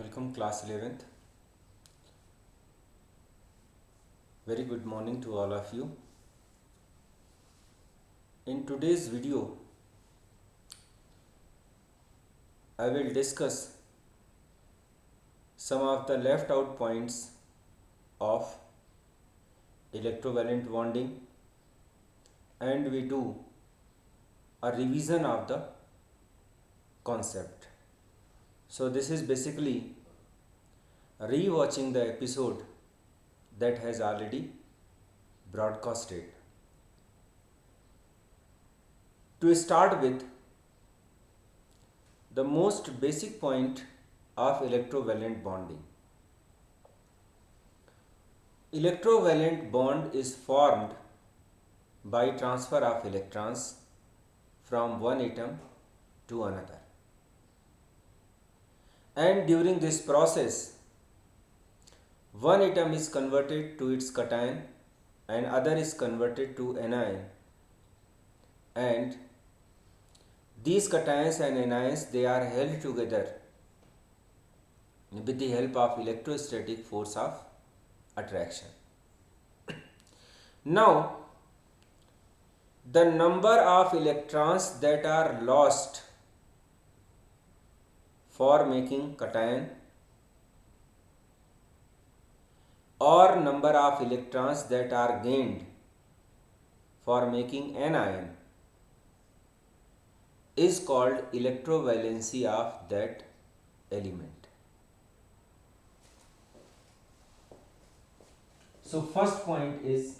Welcome class 11th. Very good morning to all of you. In today's video, I will discuss some of the left out points of electrovalent bonding, and we do a revision of the concept. So this is basically re-watching the episode that has already broadcasted. To start with, the most basic point of electrovalent bonding. Electrovalent bond is formed by transfer of electrons from one atom to another. And during this process, one atom is converted to its cation and other is converted to anion, and these cations and anions, they are held together with the help of electrostatic force of attraction. Now, the number of electrons that are lost for making cation or number of electrons that are gained for making anion is called electrovalency of that element. So first point is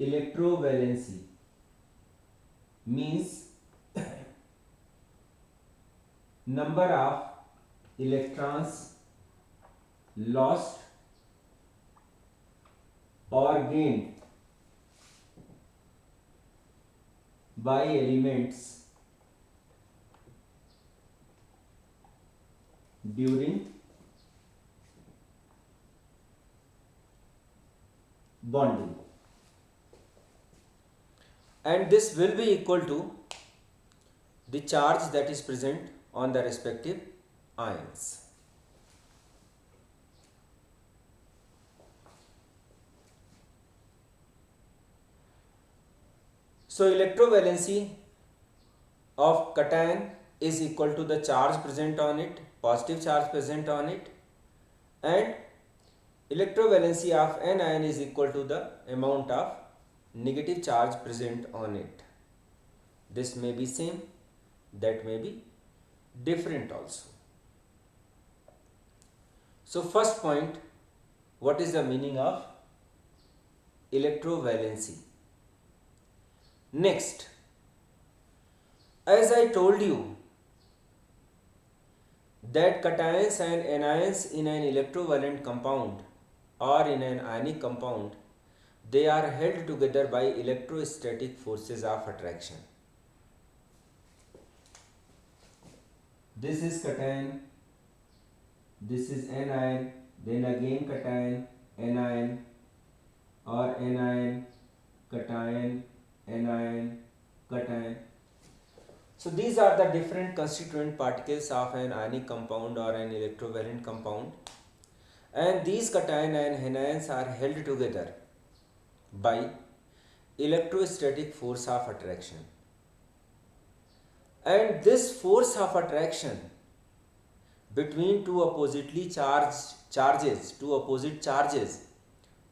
electrovalency, means number of electrons lost or gained by elements during bonding, and this will be equal to the charge that is present on the respective ions. So electrovalency of cation is equal to the charge present on it, positive charge present on it, and electrovalency of anion is equal to the amount of negative charge present on it. This may be same, that may be different also. So first point, what is the meaning of electrovalency? Next, as I told you that cations and anions in an electrovalent compound or in an ionic compound, they are held together by electrostatic forces of attraction. This is cation, this is anion, then again cation, anion, or anion, cation, anion, cation. So these are the different constituent particles of an ionic compound or an electrovalent compound, and these cation and anions are held together by electrostatic force of attraction. And this force of attraction between two oppositely charges, two opposite charges,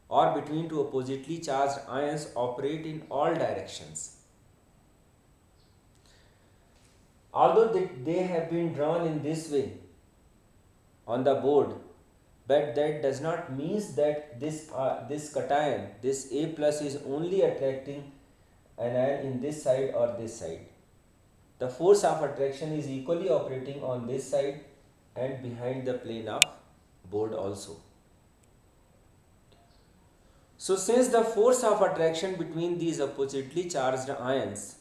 or between two oppositely charged ions operate in all directions. Although they have been drawn in this way on the board, but that does not mean that this cation, this A plus, is only attracting an ion in this side or this side. The force of attraction is equally operating on this side and behind the plane of board also. So since the force of attraction between these oppositely charged ions,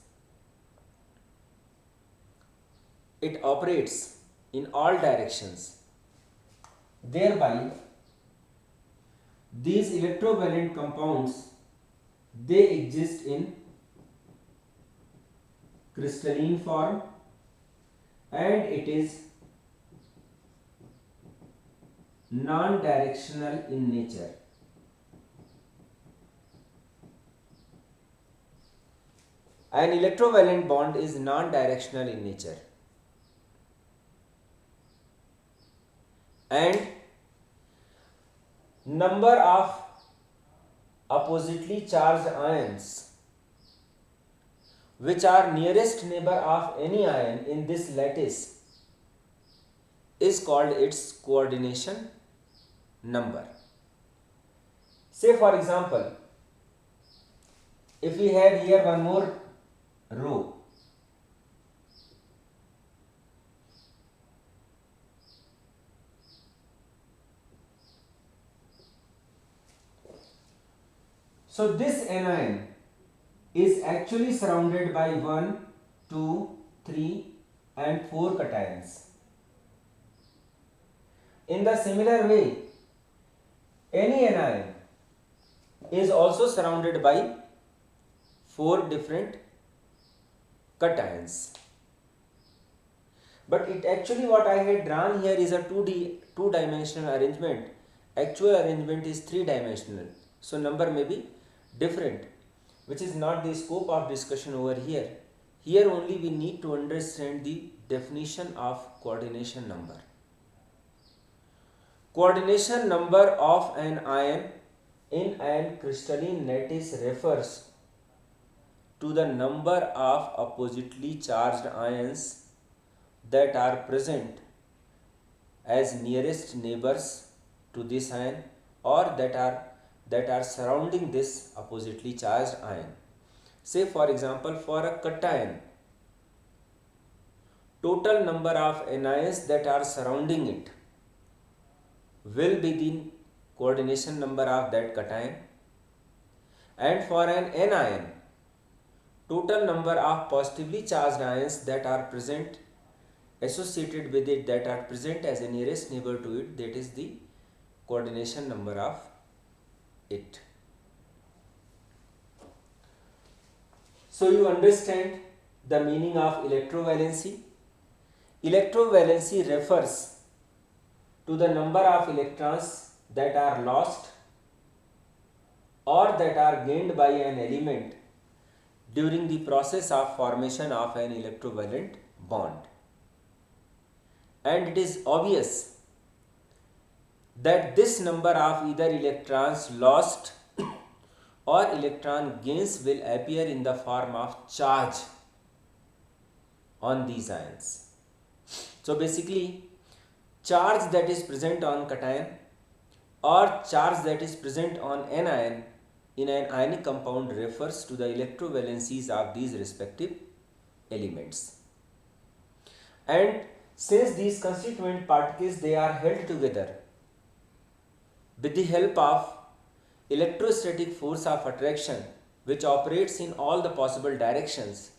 it operates in all directions, thereby these electrovalent compounds, they exist in crystalline form, and it is non-directional in nature. An electrovalent bond is non-directional in nature, and number of oppositely charged ions which are nearest neighbor of any ion in this lattice is called its coordination number. Say for example, if we have here one more row, so this anion is actually surrounded by 1, 2, 3 and 4 cations. In the similar way, any anion is also surrounded by 4 different cations. But it actually, what I had drawn here is a 2-dimensional arrangement. Actual arrangement is 3-dimensional. So number may be different, which is not the scope of discussion over here. Here only we need to understand the definition of coordination number. Coordination number of an ion in an crystalline lattice refers to the number of oppositely charged ions that are present as nearest neighbors to this ion, or that are surrounding this oppositely charged ion. Say for example, for a cation, total number of anions that are surrounding it will be the coordination number of that cation, and for an anion, total number of positively charged ions that are present associated with it, that are present as a nearest neighbor to it, that is the coordination number of it. So you understand the meaning of electrovalency. Electrovalency refers to the number of electrons that are lost or that are gained by an element during the process of formation of an electrovalent bond. And it is obvious that this number of either electrons lost or electron gains will appear in the form of charge on these ions. So basically, charge that is present on cation or charge that is present on anion in an ionic compound refers to the electrovalencies of these respective elements. And since these constituent particles, they are held together with the help of electrostatic force of attraction, which operates in all the possible directions,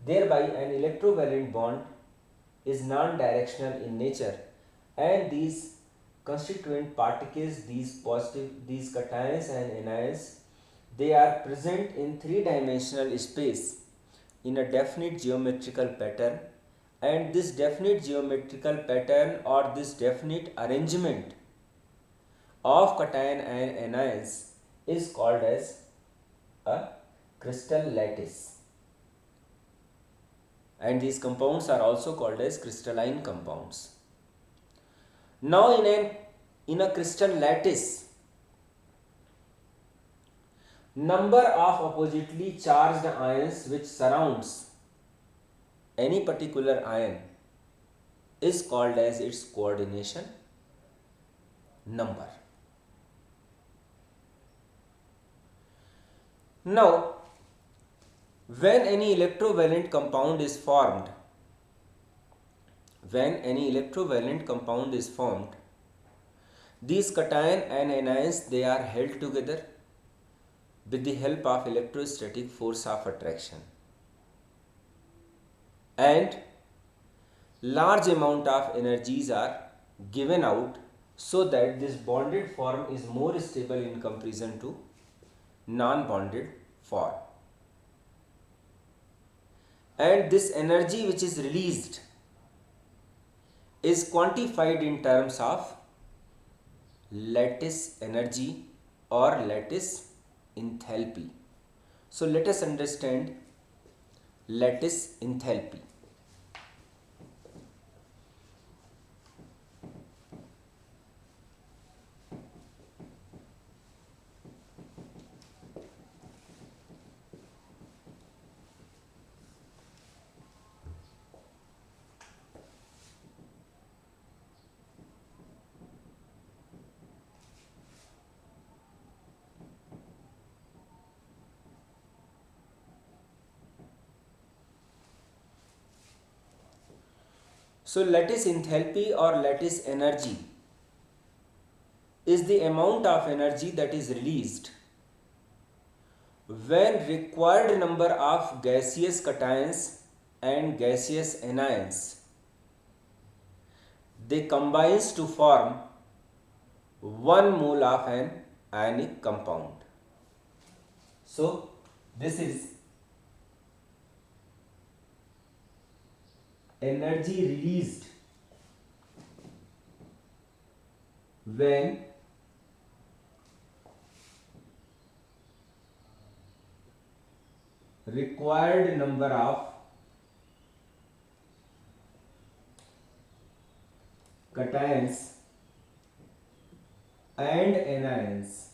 thereby an electrovalent bond is non-directional in nature, and these constituent particles, these cations and anions, they are present in 3-dimensional space in a definite geometrical pattern, and this definite geometrical pattern or this definite arrangement of cation and anions is called as a crystal lattice, and these compounds are also called as crystalline compounds. Now in a crystal lattice, number of oppositely charged ions which surrounds any particular ion is called as its coordination number. Now, when any electrovalent compound is formed, these cation and anions, they are held together with the help of electrostatic force of attraction, and large amount of energies are given out so that this bonded form is more stable in comparison to non-bonded form. and this energy which is released is quantified in terms of lattice energy or lattice enthalpy. So let us understand lattice enthalpy. So lattice enthalpy or lattice energy is the amount of energy that is released when required number of gaseous cations and gaseous anions they combines to form 1 mole of an ionic compound. So this is energy released when required number of cations and anions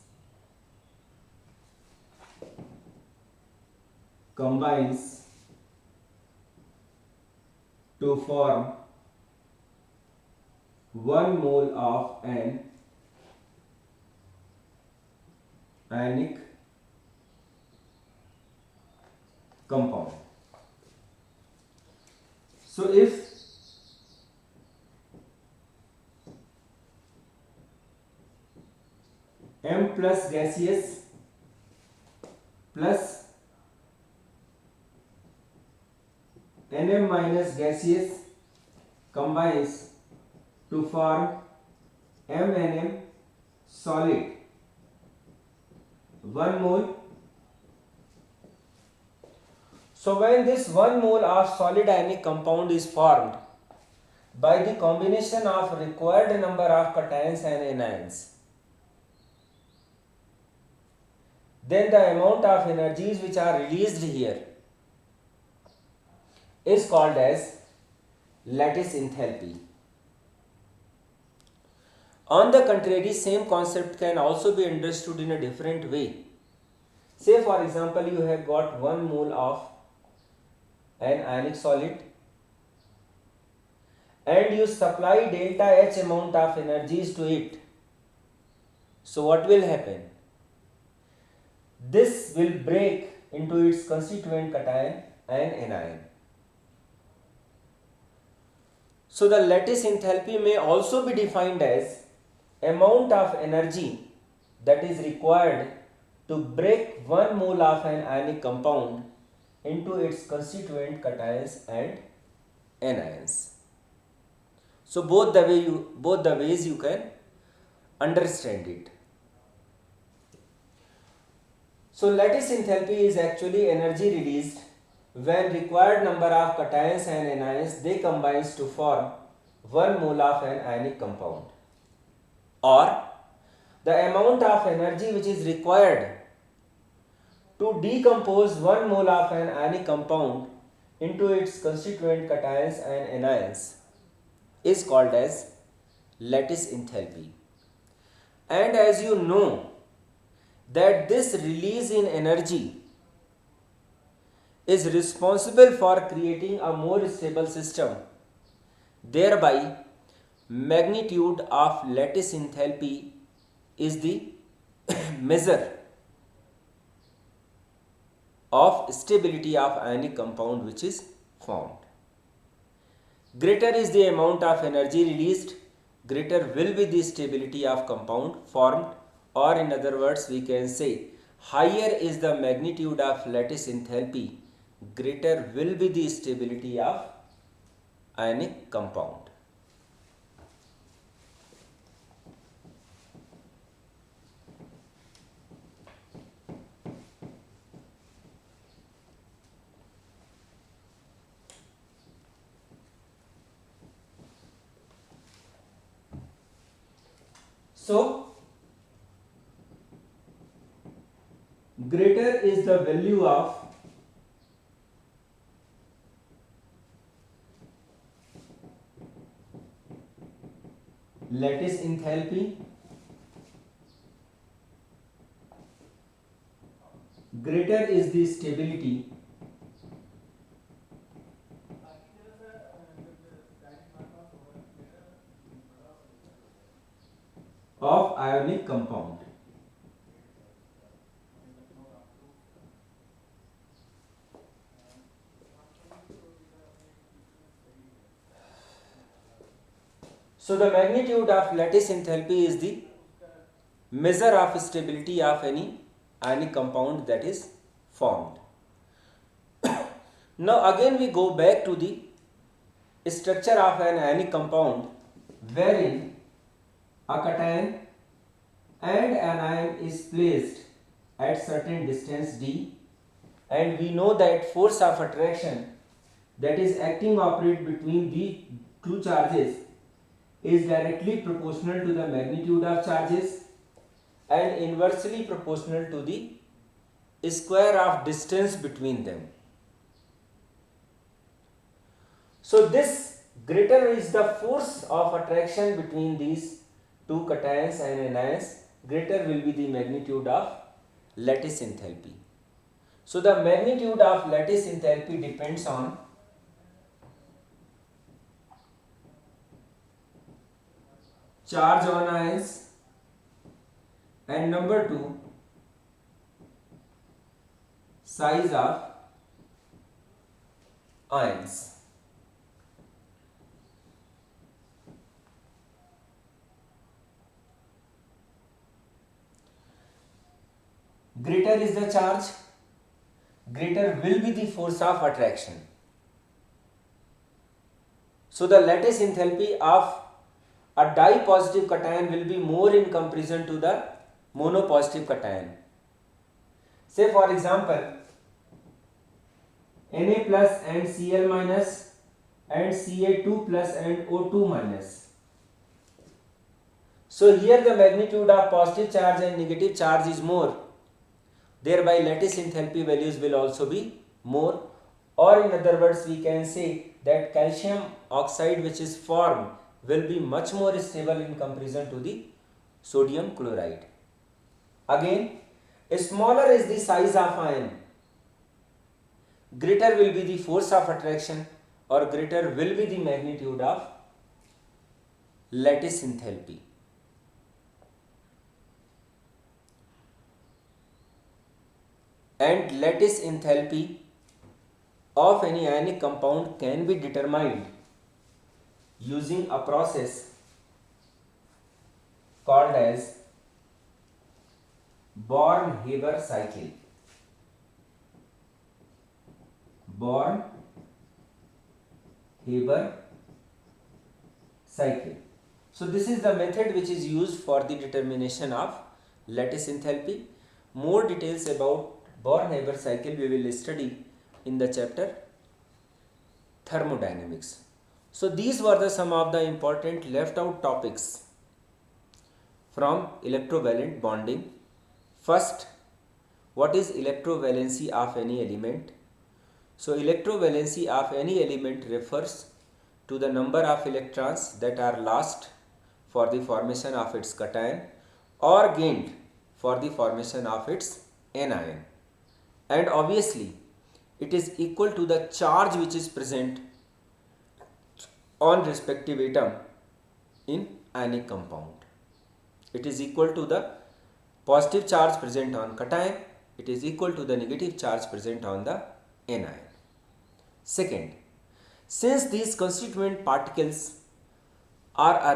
combines to form 1 mole of an ionic compound. So if M plus gaseous plus Nm minus gaseous combines to form MnM solid 1 mole. So when this 1 mole of solid ionic compound is formed by the combination of required number of cations and anions, then the amount of energies which are released here is called as lattice enthalpy. On the contrary, same concept can also be understood in a different way. Say for example, you have got 1 mole of an ionic solid and you supply delta H amount of energies to it. So what will happen? This will break into its constituent cation and anion. So the lattice enthalpy may also be defined as amount of energy that is required to break 1 mole of an ionic compound into its constituent cations and anions. So both the ways you can understand it. So lattice enthalpy is actually energy released when required number of cations and anions they combines to form 1 mole of an ionic compound, or the amount of energy which is required to decompose 1 mole of an ionic compound into its constituent cations and anions is called as lattice enthalpy. And as you know that this release in energy is responsible for creating a more stable system, thereby magnitude of lattice enthalpy is the measure of stability of ionic compound which is formed. Greater is the amount of energy released, greater will be the stability of compound formed, or in other words we can say higher is the magnitude of lattice enthalpy, greater will be the stability of ionic compound. So greater is the value of lattice enthalpy, greater is the stability of ionic compound. So the magnitude of lattice enthalpy is the measure of stability of any ionic compound that is formed. Now again we go back to the structure of an ionic compound wherein a cation and an ion is placed at certain distance d, and we know that force of attraction that is acting operate between the two charges is directly proportional to the magnitude of charges and inversely proportional to the square of distance between them. So this greater is the force of attraction between these two cations and anions, greater will be the magnitude of lattice enthalpy. So the magnitude of lattice enthalpy depends on charge on ions and number 2 size of ions. Greater is the charge, greater will be the force of attraction. So the lattice enthalpy of a di-positive cation will be more in comparison to the monopositive cation. Say for example, Na plus and Cl minus and Ca2 plus and O2 minus. So here the magnitude of positive charge and negative charge is more. Thereby lattice enthalpy values will also be more, or in other words we can say that calcium oxide which is formed will be much more stable in comparison to the sodium chloride. Again, smaller is the size of ion, greater will be the force of attraction or greater will be the magnitude of lattice enthalpy. And lattice enthalpy of any ionic compound can be determined using a process called as Born-Haber cycle. Born-Haber cycle. So this is the method which is used for the determination of lattice enthalpy. More details about Born-Haber cycle we will study in the chapter thermodynamics. So these were some of the important left out topics from electrovalent bonding. First, what is electrovalency of any element? So electrovalency of any element refers to the number of electrons that are lost for the formation of its cation or gained for the formation of its anion. And obviously it is equal to the charge which is present on respective atom in ionic compound. It is equal to the positive charge present on cation, it is equal to the negative charge present on the anion. Second, since these constituent particles are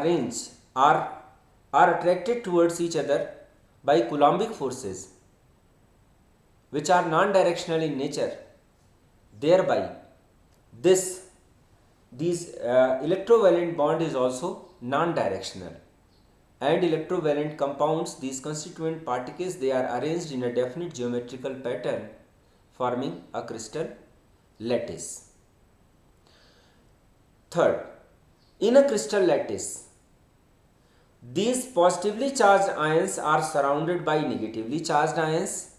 attracted towards each other by Coulombic forces which are non-directional in nature, thereby these electrovalent bond is also non-directional, and electrovalent compounds, these constituent particles, they are arranged in a definite geometrical pattern forming a crystal lattice. Third, in a crystal lattice, These positively charged ions are surrounded by negatively charged ions,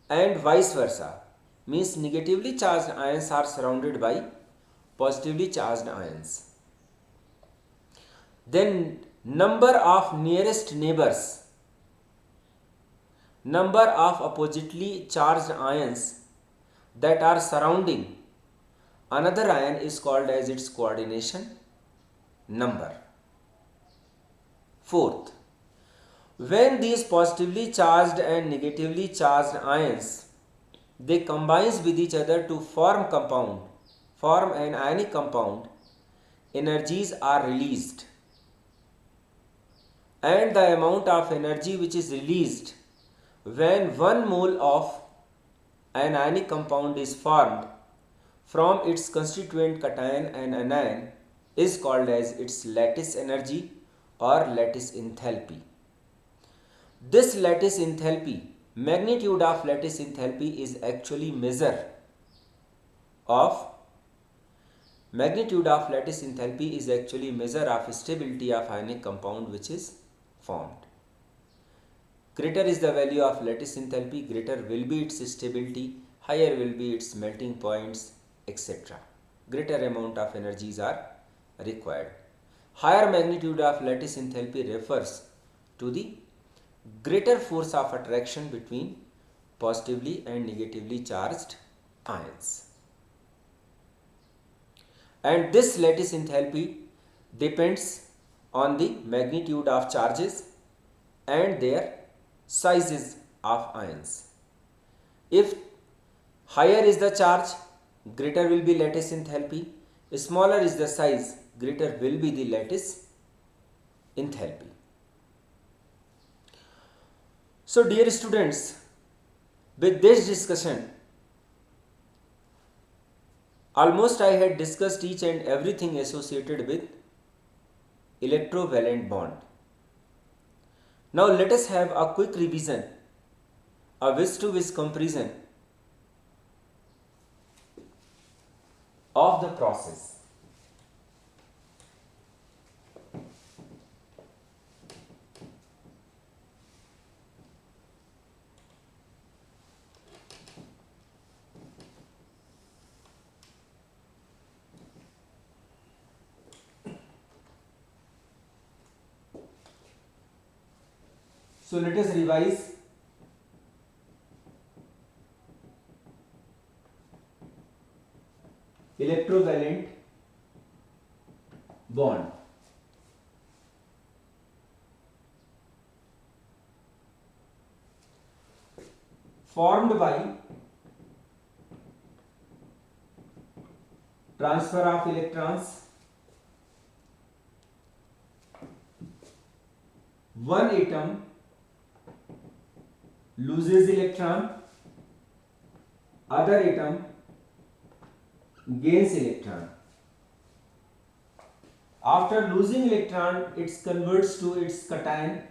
and vice versa. Means negatively charged ions are surrounded by positively charged ions. Then number of nearest neighbors, number of oppositely charged ions that are surrounding another ion is called as its coordination number. Fourth, when these positively charged and negatively charged ions they combines with each other to form an ionic compound, energies are released, and the amount of energy which is released when 1 mole of an ionic compound is formed from its constituent cation and anion is called as its lattice energy or lattice enthalpy. This lattice enthalpy, magnitude of lattice enthalpy is actually measure of stability of ionic compound which is formed. Greater is the value of lattice enthalpy, greater will be its stability, higher will be its melting points, etc. Greater amount of energies are required. Higher magnitude of lattice enthalpy refers to the greater force of attraction between positively and negatively charged ions. And this lattice enthalpy depends on the magnitude of charges and their sizes of ions. If higher is the charge, greater will be lattice enthalpy. Smaller is the size, greater will be the lattice enthalpy. So dear students, with this discussion, almost I had discussed each and everything associated with electrovalent bond. Now let us have a quick revision, a vis-to-vis comparison of the process. So let us revise. Electrovalent bond. Formed by transfer of electrons. One atom loses electron, other atom gains electron. After losing electron, it converts to its cation.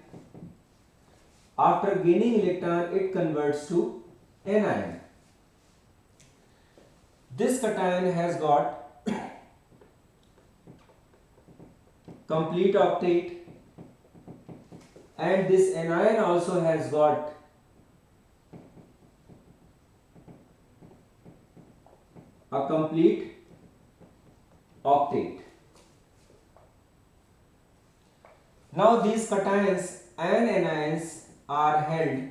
After gaining electron, it converts to anion. This cation has got complete octet, and this anion also has got a complete octet. Now these cations and anions are held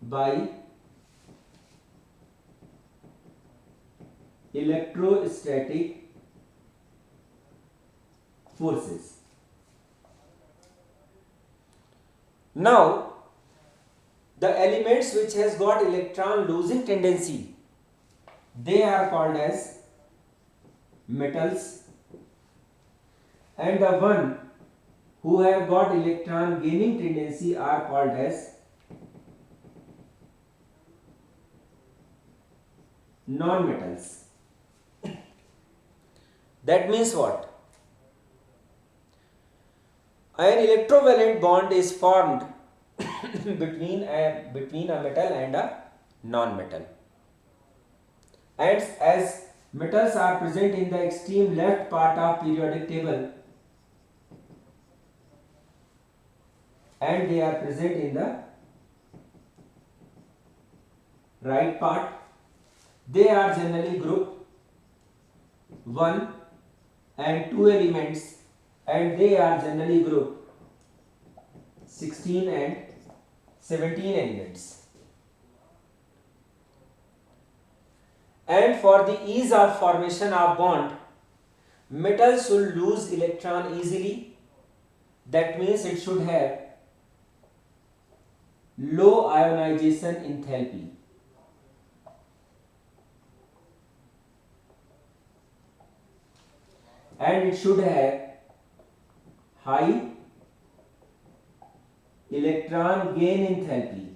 by electrostatic forces. Now the elements which has got electron losing tendency, they are called as metals, and the one who have got electron gaining tendency are called as non-metals. That means what? An electrovalent bond is formed between a metal and a non-metal. And as metals are present in the extreme left part of periodic table, and they are present in the right part. They are generally group 1 and 2 elements, and they are generally group 16 and 17 elements. And for the ease of formation of bond, metal should lose electron easily. That means it should have low ionization enthalpy. And it should have high electron gain enthalpy.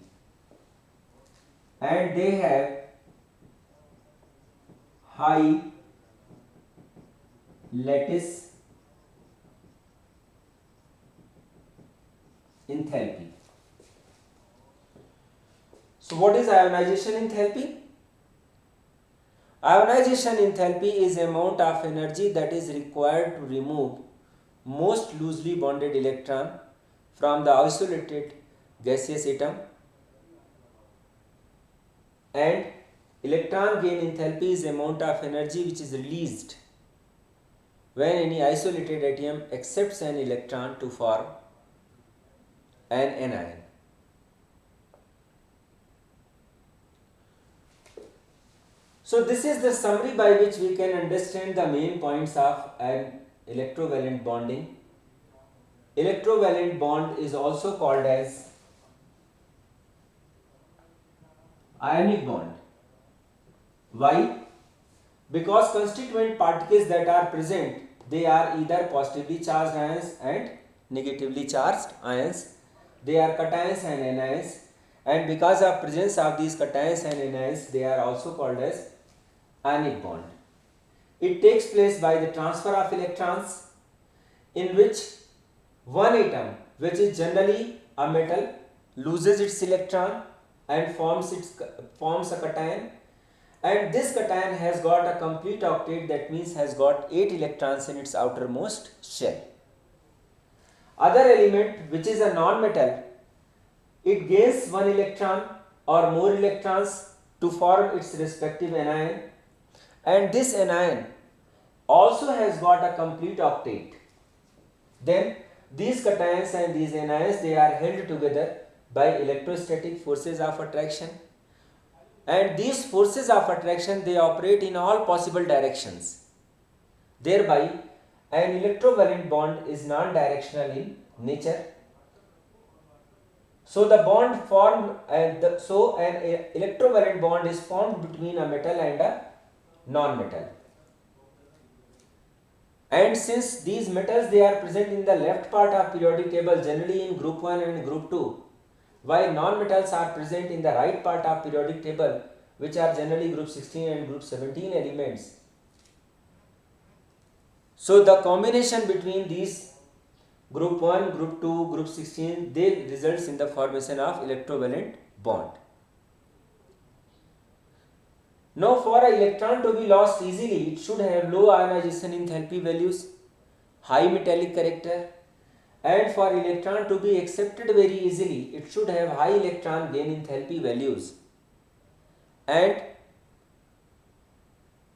And they have high lattice enthalpy. So what is ionization enthalpy? Ionization enthalpy is the amount of energy that is required to remove most loosely bonded electron from the isolated gaseous atom, and electron gain enthalpy is the amount of energy which is released when any isolated atom accepts an electron to form an anion. So this is the summary by which we can understand the main points of an electrovalent bonding. Electrovalent bond is also called as ionic bond. Why? Because constituent particles that are present, they are either positively charged ions and negatively charged ions. They are cations and anions, and because of presence of these cations and anions, they are also called as ionic bond. It takes place by the transfer of electrons, in which one atom, which is generally a metal, loses its electron and forms a cation, and this cation has got a complete octet, that means has got 8 electrons in its outermost shell. Other element, which is a non-metal, it gains 1 electron or more electrons to form its respective anion, and this anion also has got a complete octet. Then these cations and these anions, they are held together by electrostatic forces of attraction, and these forces of attraction, they operate in all possible directions. Thereby an electrovalent bond is non-directional in nature. So the bond formed an electrovalent bond is formed between a metal and a non-metal. And since these metals, they are present in the left part of periodic table, generally in group 1 and group 2, while non-metals are present in the right part of periodic table, which are generally group 16 and group 17 elements. So the combination between these group 1, group 2, group 16, they results in the formation of electrovalent bond. Now for an electron to be lost easily, it should have low ionization enthalpy values, high metallic character, and for electron to be accepted very easily, it should have high electron gain enthalpy values. And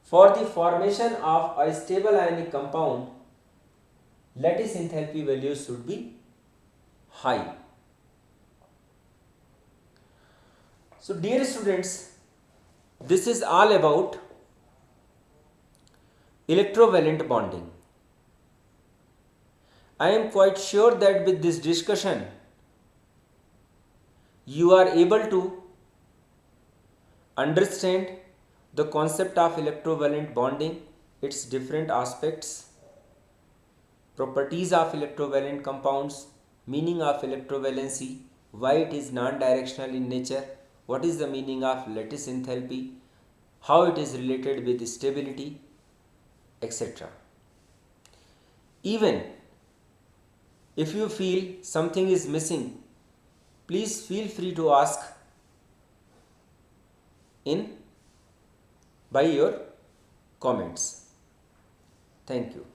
for the formation of a stable ionic compound, lattice enthalpy values should be high. So dear students, this is all about electrovalent bonding. I am quite sure that with this discussion, you are able to understand the concept of electrovalent bonding, its different aspects, properties of electrovalent compounds, meaning of electrovalency, why it is non-directional in nature, what is the meaning of lattice enthalpy, how it is related with stability, etc. Even if you feel something is missing, please feel free to ask by your comments. Thank you.